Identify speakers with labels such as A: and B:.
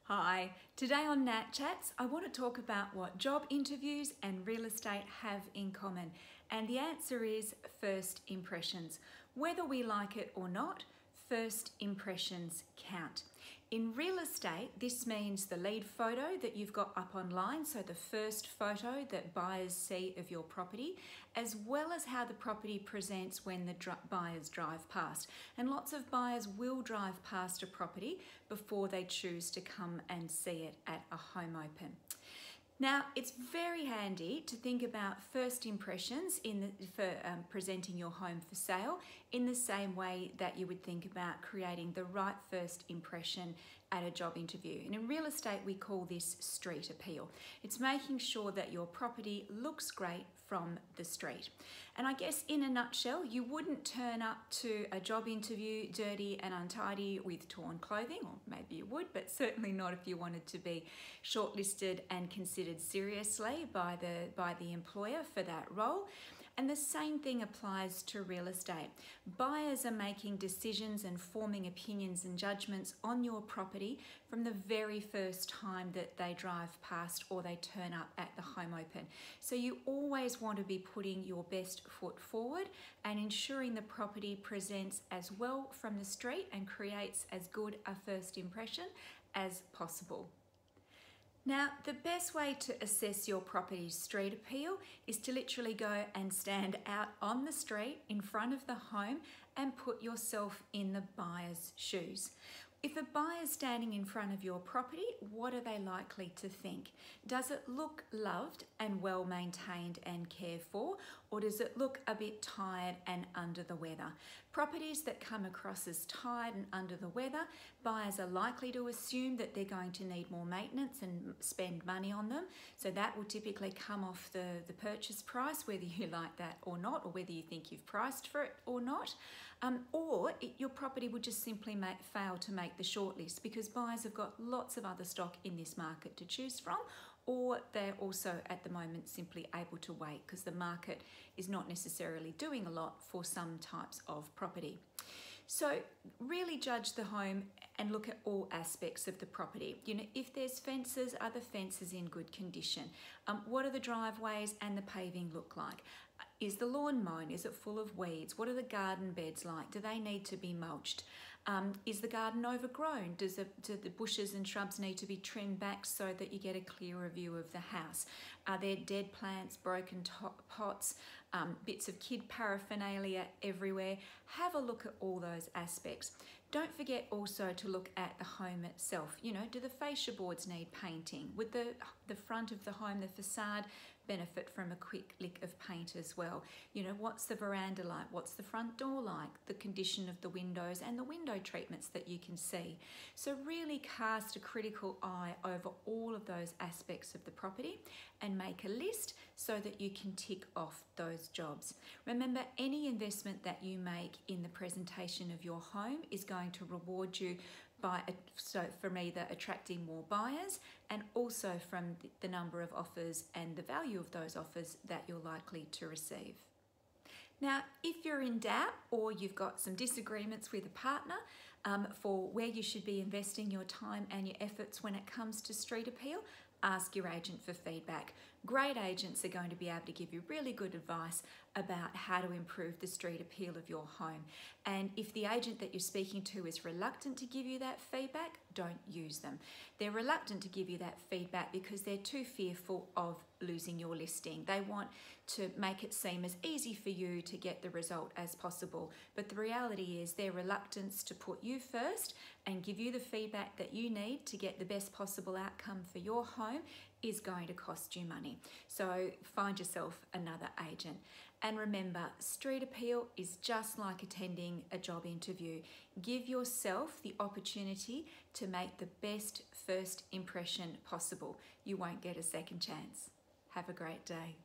A: Hi, today on Nat Chats, I want to talk about what job interviews and real estate have in common. And the answer is first impressions. Whether we like it or not, first impressions count. In real estate, this means the lead photo that you've got up online, so the first photo that buyers see of your property, as well as how the property presents when the buyers drive past. And lots of buyers will drive past a property before they choose to come and see it at a home open. Now, it's very handy to think about first impressions for presenting your home for sale in the same way that you would think about creating the right first impression at a job interview. And in real estate, we call this street appeal. It's making sure that your property looks great from the street. And I guess in a nutshell, you wouldn't turn up to a job interview dirty and untidy with torn clothing, or maybe you would, but certainly not if you wanted to be shortlisted and considered seriously by the employer for that role. And the same thing applies to real estate. Buyers are making decisions and forming opinions and judgments on your property from the very first time that they drive past or they turn up at the home open. So you always want to be putting your best foot forward and ensuring the property presents as well from the street and creates as good a first impression as possible. Now, the best way to assess your property's street appeal is to literally go and stand out on the street in front of the home and put yourself in the buyer's shoes. If a buyer's standing in front of your property, what are they likely to think? Does it look loved and well maintained and cared for, or does it look a bit tired and under the weather? Properties that come across as tired and under the weather, buyers are likely to assume that they're going to need more maintenance and spend money on them. So that will typically come off the purchase price, whether you like that or not, or whether you think you've priced for it or not. Your property would just simply fail to make the shortlist because buyers have got lots of other stock in this market to choose from, or they're also at the moment simply able to wait because the market is not necessarily doing a lot for some types of property. So really judge the home and look at all aspects of the property. You know, if there's fences, are the fences in good condition? What are the driveways and the paving look like? Is the lawn mown? Is it full of weeds? What are the garden beds like? Do they need to be mulched? Is the garden overgrown? Do the bushes and shrubs need to be trimmed back so that you get a clearer view of the house? Are there dead plants, broken pots, bits of kid paraphernalia everywhere? Have a look at all those aspects. Don't forget also to look at the home itself. You know, do the fascia boards need painting? Would the front of the home, the facade, benefit from a quick lick of paint as well? You know, what's the veranda like? What's the front door like? The condition of the windows and the window treatments that you can see. So really cast a critical eye over all of those aspects of the property and make a list so that you can tick off those jobs. Remember, any investment that you make in the presentation of your home is going to reward you from either attracting more buyers and also from the number of offers and the value of those offers that you're likely to receive. Now, if you're in doubt or you've got some disagreements with a partner for where you should be investing your time and your efforts when it comes to street appeal, ask your agent for feedback. Great agents are going to be able to give you really good advice about how to improve the street appeal of your home. And if the agent that you're speaking to is reluctant to give you that feedback, don't use them. They're reluctant to give you that feedback because they're too fearful of losing your listing. They want to make it seem as easy for you to get the result as possible. But the reality is their reluctance to put you first and give you the feedback that you need to get the best possible outcome for your home is going to cost you money. So find yourself another agent. And remember, street appeal is just like attending a job interview. Give yourself the opportunity to make the best first impression possible. You won't get a second chance. Have a great day.